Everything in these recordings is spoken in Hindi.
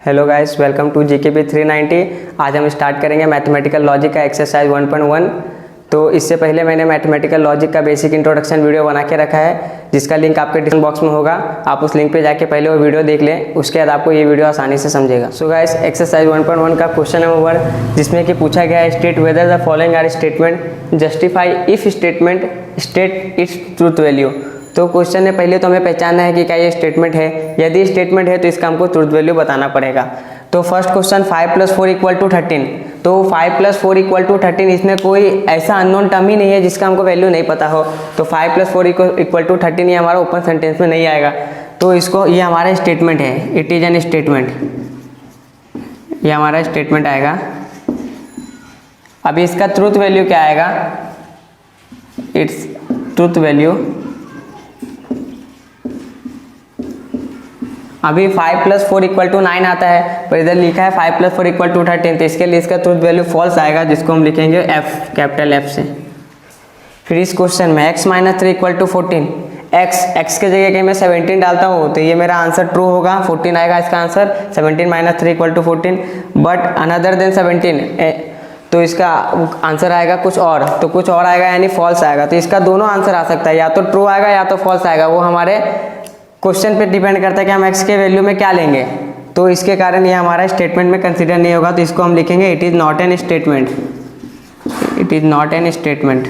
Hello guys, welcome to GKP 390। आज हम स्टार्ट करेंगे मैथमेटिकल लॉजिक का एक्सरसाइज 1.1। तो इससे पहले मैंने मैथमेटिकल लॉजिक का बेसिक इंट्रोडक्शन वीडियो बना के रखा है, जिसका लिंक आपके डिस्क्रिप्शन बॉक्स में होगा। आप उस लिंक पे जाके पहले वो वीडियो देख लें, उसके बाद आपको ये वीडियो आसानी से समझेगा। सो गाइस, एक्सरसाइज 1.1 का क्वेश्चन नंबर 1, जिसमें कि पूछा गया है state whether the following are statement justify if statement state its truth value. तो क्वेश्चन में पहले तो हमें पहचानना है कि क्या ये स्टेटमेंट है। यदि स्टेटमेंट है तो इसका हमको ट्रूथ वैल्यू बताना पड़ेगा। तो फर्स्ट क्वेश्चन 5 + 4 = 13। तो 5 + 4 = 13, इसमें कोई ऐसा अननोन टर्म ही नहीं है जिसका हमको वैल्यू नहीं पता हो। तो 5 + 4 = 13 ये हमारा ओपन सेंटेंस में नहीं आएगा। तो इसको ये हमारा स्टेटमेंट है, इट इज एन स्टेटमेंट, ये हमारा स्टेटमेंट आएगा। अभी इसका ट्रूथ वैल्यू क्या आएगा? इट्स ट्रूथ वैल्यू, अभी 5 + 4 = 9 आता है, पर इधर लिखा है 5 + 4 = 13। तो इसके लिए इसका ट्रूथ वैल्यू फॉल्स आएगा, जिसको हम लिखेंगे F, कैपिटल F से। फिर इस क्वेश्चन में x - 3 = 14, x के जगह के मैं 17 डालता हूँ तो ये मेरा आंसर ट्रू होगा, 14 आएगा इसका आंसर। 17 - 3 = 14, बट अनदर देन 17, तो इसका आंसर आएगा कुछ और, तो कुछ और आएगा यानी फॉल्स आएगा। तो इसका दोनों आंसर आ सकता है, या तो ट्रू आएगा या तो फॉल्स आएगा। वो हमारे क्वेश्चन पे डिपेंड करता है कि हम x के वैल्यू में क्या लेंगे। तो इसके कारण ये हमारा स्टेटमेंट में कंसीडर नहीं होगा। तो इसको हम लिखेंगे it is not an statement, it is not an statement.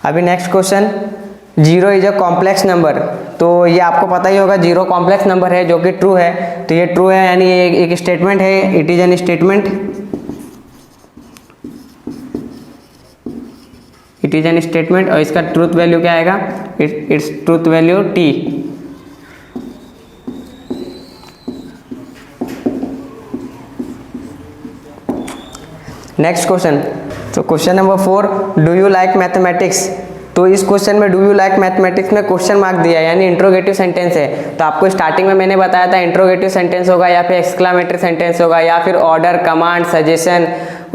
अभी next question, 0 is a complex number. तो ये आपको पता ही होगा 0 कॉम्प्लेक्स नंबर है, जो कि ट्रू है। तो ये ट्रू है यानी ये एक स्टेटमेंट है, it is an statement, it is an statement. और इसका ट्रूथ वैल्यू क्या आएगा? It's truth value t। Next question, तो question number 4, do you like mathematics. तो इस क्वेश्चन में डू यू लाइक मैथमेटिक्स में क्वेश्चन मार्क दिया है, यानी इंट्रोगेटिव सेंटेंस है। तो आपको स्टार्टिंग में मैंने बताया था इंट्रोगेटिव सेंटेंस होगा या फिर एक्सक्लामेटरी सेंटेंस होगा या फिर ऑर्डर, कमांड, सजेशन,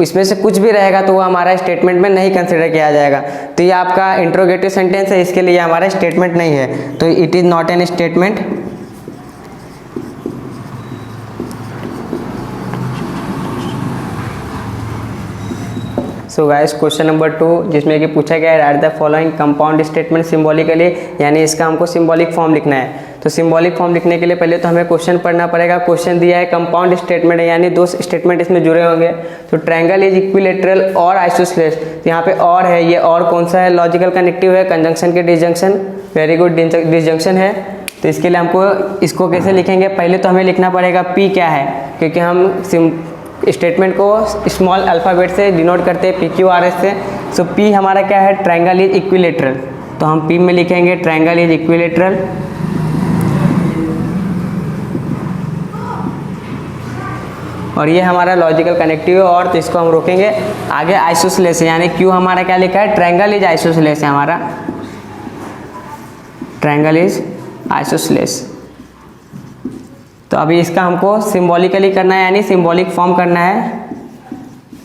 इसमें से कुछ भी रहेगा तो वो हमारा स्टेटमेंट में नहीं कंसिडर किया जाएगा। तो ये आपका इंट्रोगेटिव सेंटेंस है, इसके लिए हमारा स्टेटमेंट नहीं है। तो it is not an statement. So guys, question number 2, जिसमें कि पूछा गया है right the following compound statement symbolically, यानी इसका हमको सिंबॉलिक फॉर्म लिखना है। तो सिंबॉलिक फॉर्म लिखने के लिए पहले तो हमें क्वेश्चन पढ़ना पड़ेगा। क्वेश्चन दिया है कंपाउंड स्टेटमेंट है, यानी 2 स्टेटमेंट इसमें जुड़े होंगे। तो ट्रायंगल इज इक्विलेटरल और आइसोसेलेस, यहाँ पे और है, ये और कौन सा है? लॉजिकल कनेक्टिव है, कंजंक्शन के डिसजंक्शन, वेरी गुड, डिसजंक्शन है। तो इसके लिए हमको इसको कैसे लिखेंगे? पहले तो हमें लिखना पड़ेगा P क्या है, क्योंकि हम स्टेटमेंट को स्मॉल अल्फ़ाबेट से डिनोट करते हैं, PQRS से। सो P हमारा क्या है? Triangle is equilateral. तो हम P में लिखेंगे ट्रायंगल इज इक्विलेटरल। और ये हमारा लॉजिकल कनेक्टिव है, और तो इसको हम रोकेंगे। आगे आइसोसेलेस है, यानी Q हमारा क्या लिखा है? ट्रायंगल इज आइसोसेलेस है हमारा, ट्रायंगल इज आइसोसेलेस। तो अभी इसका हमको सिंबॉलिकली करना है, यानी सिंबॉलिक फॉर्म करना है।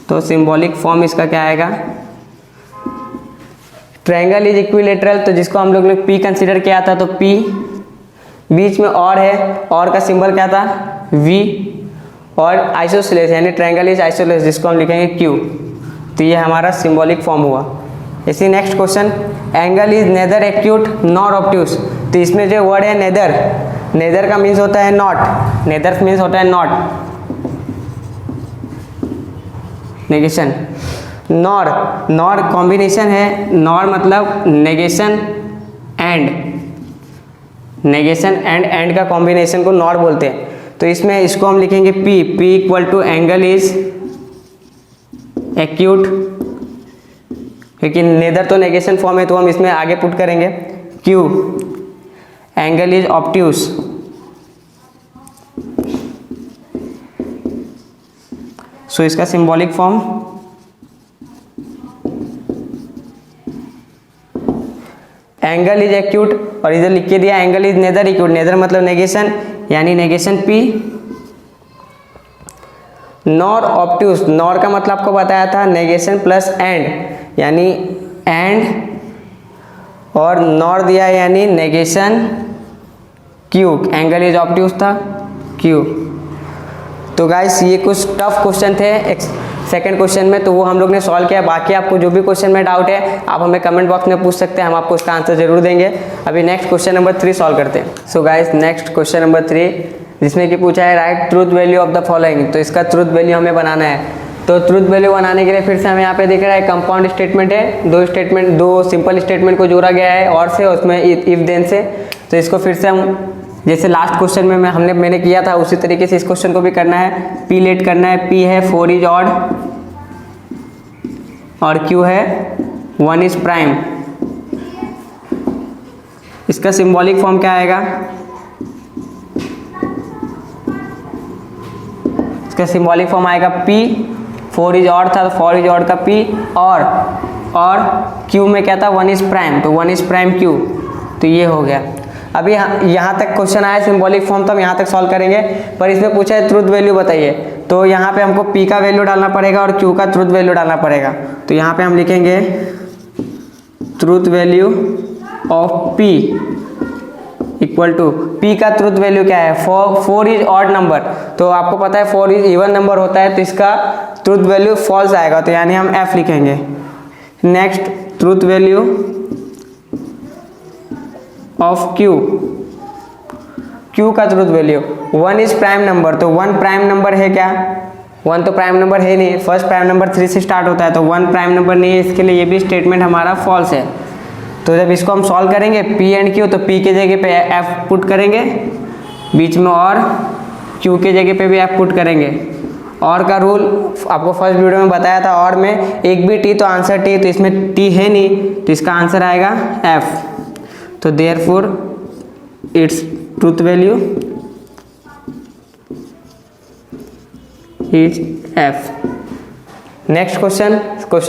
तो सिंबॉलिक फॉर्म इसका क्या आएगा? ट्रायंगल इज इक्विलेटरल, तो जिसको हम लोग ने P कंसीडर किया था, तो P बीच में और है, और का सिंबल क्या था? V, और आइसोसेलेस यानी ट्रायंगल इज आइसोसेलेस, जिसको हम लिखेंगे Q। तो ये हमारा सिंबॉलिक फॉर्म हुआ। इसी next question, angle is neither acute nor obtuse. तो इसमें जो वर्ड है नेदर, नेदर का मीन्स होता है नॉट, नेदर मीन्स होता है not, negation. Nor, nor combination है, नॉर मतलब नेगेशन एंड, नेगेशन एंड का कॉम्बिनेशन को नॉर बोलते हैं। तो इसमें इसको हम लिखेंगे P = एंगल इज एक्यूट, क्योंकि नेदर तो नेगेशन फॉर्म है, तो हम इसमें आगे पुट करेंगे Q, angle is obtuse. So इसका symbolic form angle is acute, और इधर लिख के दिया angle is neither acute, neither मतलब नेगेशन, यानी negation P, nor obtuse, nor का मतलब आपको बताया था नेगेशन प्लस एंड, यानी एंड, और नॉर दिया है यानी negation Q, angle is obtuse था क्यू। तो गाइस ये कुछ टफ क्वेश्चन थे सेकंड क्वेश्चन में, तो वो हम लोग ने सॉल्व किया। बाकी आपको जो भी क्वेश्चन में डाउट है आप हमें कमेंट बॉक्स में पूछ सकते हैं, हम आपको उसका आंसर जरूर देंगे। अभी नेक्स्ट क्वेश्चन नंबर 3 सॉल्व करते हैं। So guys next question number 3 जिसमें कि पूछा है right truth value of the following. तो इसका ट्रूथ वैल्यू हमें बनाना है। तो ट्रूथ वैल्यू बनाने के लिए फिर से हमें यहाँ पे दिख रहा है कंपाउंड स्टेटमेंट है, दो सिंपल स्टेटमेंट को जोड़ा गया है और से, उसमें इफ देन से। तो इसको फिर से हम जैसे लास्ट क्वेश्चन में मैंने किया था उसी तरीके से इस क्वेश्चन को भी करना है। पी लेट करना है, पी है 4 इज ऑड और क्यू है 1 इज प्राइम। इसका सिंबॉलिक फॉर्म क्या आएगा? इसका सिंबॉलिक फॉर्म आएगा P, 4 इज ऑड था तो 4 इज ऑड का P और Q में क्या था 1 इज प्राइम, तो 1 इज प्राइम Q। तो ये हो गया। अभी यहाँ तक क्वेश्चन आया सिंबॉलिक फॉर्म, तो हम यहाँ तक सॉल्व करेंगे। पर इसमें पूछा है ट्रूथ वैल्यू बताइए, तो यहाँ पे हमको P का वैल्यू डालना पड़ेगा और Q का ट्रूथ वैल्यू डालना पड़ेगा। तो यहाँ पे हम लिखेंगे truth value of P equal to, P का ट्रूथ वैल्यू क्या है? 4 इज ऑड नंबर, तो आपको पता है 4 इज इवन नंबर होता है, तो इसका ट्रूथ वैल्यू फॉल्स आएगा, तो यानी हम F लिखेंगे। Next truth value of Q का truth value 1 is prime number, तो 1 प्राइम नंबर है क्या? 1 तो प्राइम नंबर है नहीं, फर्स्ट प्राइम नंबर 3 से स्टार्ट होता है, तो 1 प्राइम नंबर नहीं है, इसके लिए ये भी स्टेटमेंट हमारा फॉल्स है। तो जब इसको हम सॉल्व करेंगे P एंड Q, तो P के जगह पे F पुट करेंगे बीच में और Q के जगह पे भी F पुट करेंगे। और का रूल आपको फर्स्ट वीडियो में बताया था, और में एक भी T तो आंसर T, तो इसमें T है नहीं, तो इसका आंसर आएगा F। तो therefore its truth value is F। Next question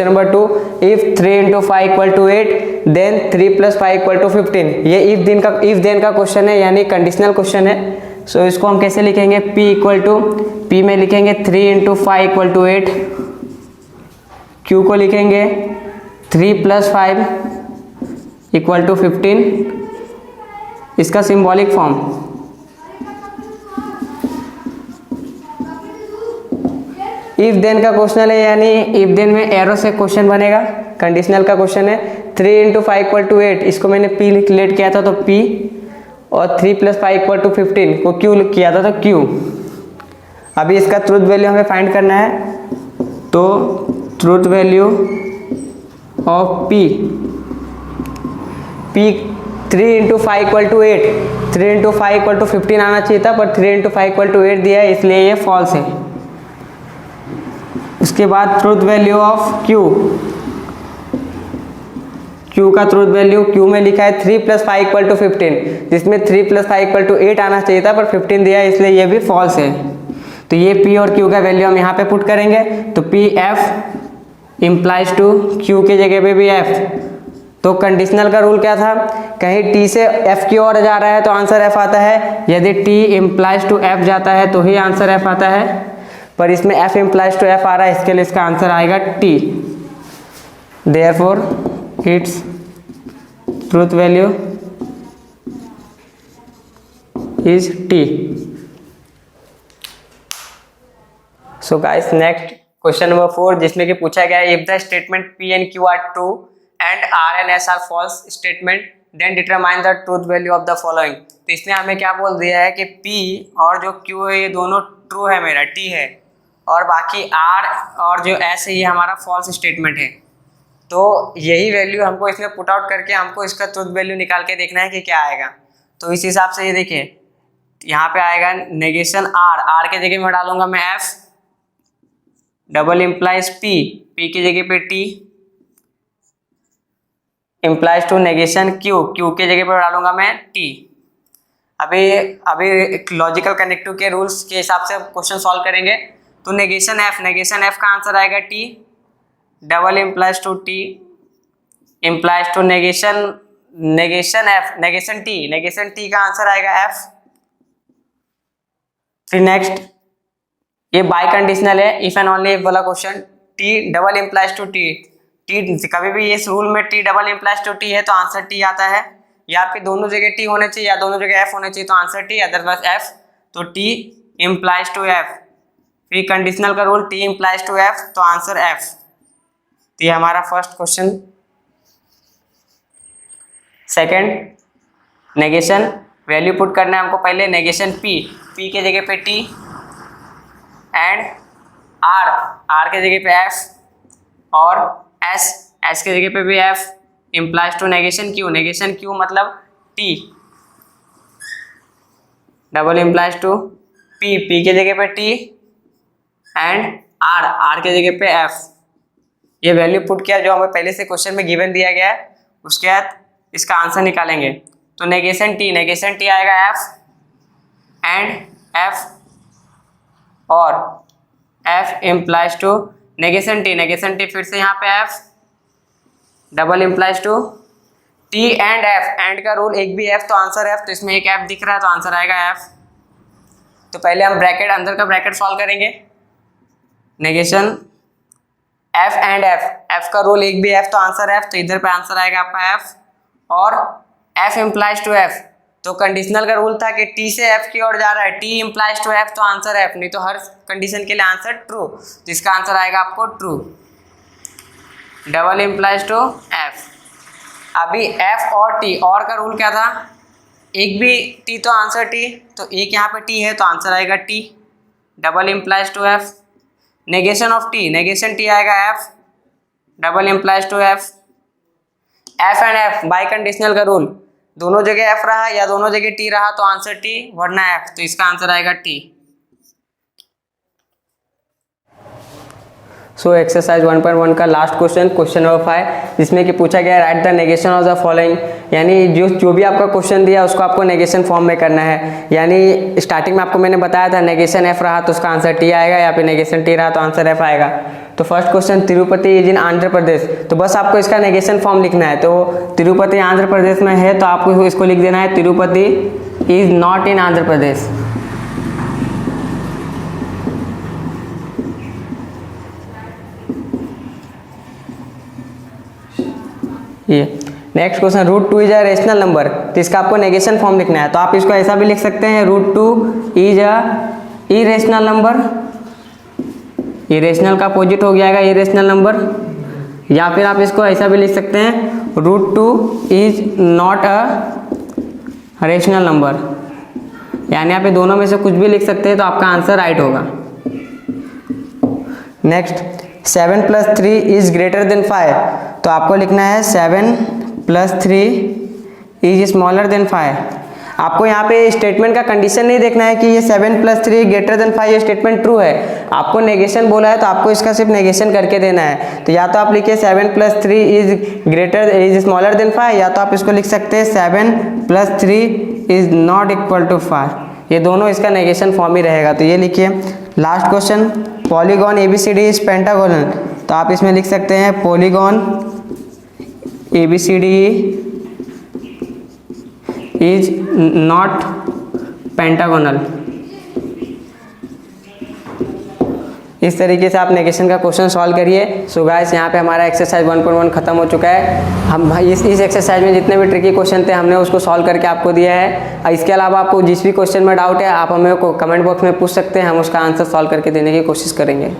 number 2, if 3 × 5 = 8 then 3 + 5 = 15। ये इफ देन का क्वेश्चन है, यानी कंडीशनल क्वेश्चन है। सो इसको हम कैसे लिखेंगे? P में लिखेंगे 3 × 5 = 8, Q को लिखेंगे 3 + 5 = 15। इसका सिंबॉलिक फॉर्म इफ देन का क्वेश्चन है, यानी इफ देन में एरो से क्वेश्चन बनेगा। कंडीशनल का क्वेश्चन है 3 × 5 = 8, इसको मैंने P लेट किया था तो P, और 3 + 5 = 15 को Q किया था तो Q। अभी इसका ट्रूथ वैल्यू हमें फाइंड करना है, तो ट्रूथ वैल्यू ऑफ P 3 × 5 = 8, 3 × 5 = 15 आना चाहिए था, पर 3 × 5 = 8 दिया है, इसलिए ये फॉल्स है। उसके बाद ट्रूथ वैल्यू ऑफ Q का ट्रूथ वैल्यू Q में लिखा है 3 + 5 = 15, जिसमें 3 + 5 = 8 आना चाहिए था, पर 15 दिया है, इसलिए ये भी फॉल्स है। तो ये P और Q का वैल्यू हम यहाँ पे पुट करेंगे, तो P F implies to Q के जगह पे भी F। तो कंडीशनल का रूल क्या था? कहीं T से F की ओर जा रहा है तो आंसर F आता है, यदि T इम्प्लाइज टू F जाता है तो ही आंसर F आता है, पर इसमें F इम्प्लाइज टू F आ रहा है, इसके लिए इसका आंसर आएगा T। Therefore its truth value is T। So guys next question number 4, जिसमें कि पूछा गया है if the statement P and Q are true and R and S are false statement then determine the truth value of the following। तो इसने हमें क्या बोल दिया है कि P और जो Q है ये दोनों ट्रू है, मेरा T है, और बाकी R और जो S है ये हमारा फॉल्स स्टेटमेंट है। तो यही वैल्यू हमको इसमें पुट आउट करके हमको इसका ट्रूथ वैल्यू निकाल के देखना है कि क्या आएगा। तो इस हिसाब से ये देखिए, यहाँ पे आएगा नेगेशन R के जगह में डालूंगा मैं F, डबल इम्प्लाइज P की जगह पे T, implies to negation Q के जगह पर डालूंगा मैं T। अभी लॉजिकल कनेक्टिव के रूल्स के हिसाब से क्वेश्चन सॉल्व करेंगे। तो नेगेशन F का आंसर आएगा T, double implies to T implies to negation T का आंसर आएगा F। फिर नेक्स्ट ये बाय कंडीशनल है, इफ एंड ओनली इफ वाला क्वेश्चन। T double implies to T कभी भी इस रूल में T double implies to T है तो आंसर T आता है। या आपके दोनों जगह टी होने चाहिए या दोनों जगह एफ होने चाहिए, तो आंसर टी, अदरवाइज एफ, तो टी इम्प्लाइज टू एफ। फिर कंडीशनल का rule T implies to F, तो आंसर एफ। तो ये हमारा first question. Second, negation value put करना है हमको पहले। नेगेशन पी, पी के जगह पे टी एंड आर, आर के जगह पे एफ और एस, एस के जगह पे भी F, implies to negation Q, negation Q मतलब T, double implies to P, P के जगह पे टी एंड आर, आर के जगह पे एफ। ये वैल्यू पुट किया जो हमें पहले से क्वेश्चन में गिवन दिया गया है, उसके बाद इसका आंसर निकालेंगे। तो नेगेशन टी आएगा एफ एंड एफ और F implies to negation T फिर से यहाँ पे F, double implies to T and F, and का रूल एक भी एफ तो आंसर एफ, तो इसमें एक एफ दिख रहा है तो आंसर आएगा एफ। तो पहले हम ब्रैकेट, अंदर का ब्रैकेट सॉल्व करेंगे। Negation F and F, F का रूल एक भी एफ तो आंसर एफ, तो इधर पे आंसर आएगा आपका एफ और एफ इम्प्लाइज टू एफ। तो कंडीशनल का रूल था कि टी से एफ की ओर जा रहा है, टी इम्प्लाइज टू एफ तो आंसर एफ, नहीं तो हर कंडीशन के लिए आंसर ट्रू, तो इसका आंसर आएगा आपको true. Double implies to F, अभी एफ और टी, और का रूल क्या था, एक भी टी तो आंसर टी, तो एक यहाँ पे टी है तो आंसर आएगा T. Double implies to F, negation of T, negation T आएगा F, double implies to F, F and F biconditional का रूल, दोनों जगह एफ रहा या दोनों जगह टी रहा तो आंसर टी वरना एफ, तो इसका आंसर आएगा टी। सो एक्सरसाइज 1.1 का लास्ट क्वेश्चन, क्वेश्चन नंबर 5, जिसमें कि पूछा गया right the negation of the following, यानी जो भी आपका क्वेश्चन दिया उसको आपको नेगेशन फॉर्म में करना है। यानी स्टार्टिंग में आपको मैंने बताया था नेगेशन एफ रहा तो उसका आंसर टी आएगा, या फिर नेगेशन टी रहा तो आंसर एफ आएगा। तो first question, Tirupati is in Andhra Pradesh, तो बस आपको इसका नेगेशन फॉर्म लिखना है। तो तिरुपति आंध्र प्रदेश में है तो आपको इसको लिख देना है Tirupati is not in Andhra Pradesh. ये next question, root 2 is a rational number, तो इसका आपको नेगेशन फॉर्म लिखना है। तो आप इसको ऐसा भी लिख सकते हैं, root 2 is a irrational number, irrational का अपोजिट हो जाएगा इरेशनल नंबर, या फिर आप इसको ऐसा भी लिख सकते हैं, root 2 is not a rational number, यानी आप दोनों में से कुछ भी लिख सकते हैं तो आपका आंसर राइट होगा। नेक्स्ट, 7 + 3 इज ग्रेटर देन 5, तो आपको लिखना है 7 + 3 इज स्मॉलर देन 5। आपको यहाँ पे स्टेटमेंट का कंडीशन नहीं देखना है कि ये 7 + 3 ग्रेटर देन 5 ये स्टेटमेंट ट्रू है, आपको नेगेशन बोला है तो आपको इसका सिर्फ नेगेशन करके देना है। तो या तो आप लिखिए 7 + 3 इज स्मॉलर देन 5, या तो आप इसको लिख सकते हैं 7 + 3 इज नॉट इक्वल टू 5, ये दोनों इसका नेगेशन फॉर्म ही रहेगा। तो ये लिखिए। Last question, polygon ABCD is pentagonal, तो आप इसमें लिख सकते हैं polygon ABCD is not pentagonal. इस तरीके से आप नेगेशन का क्वेश्चन सॉल्व करिए। सो गाइस, यहाँ पे हमारा एक्सरसाइज 1.1 खत्म हो चुका है। हम इस एक्सरसाइज में जितने भी ट्रिकी क्वेश्चन थे हमने उसको सॉल्व करके आपको दिया है। इसके अलावा आपको जिस भी क्वेश्चन में डाउट है आप हमें को कमेंट बॉक्स में पूछ सकते हैं, हम उसका आंसर सॉल्व करके देने की कोशिश करेंगे।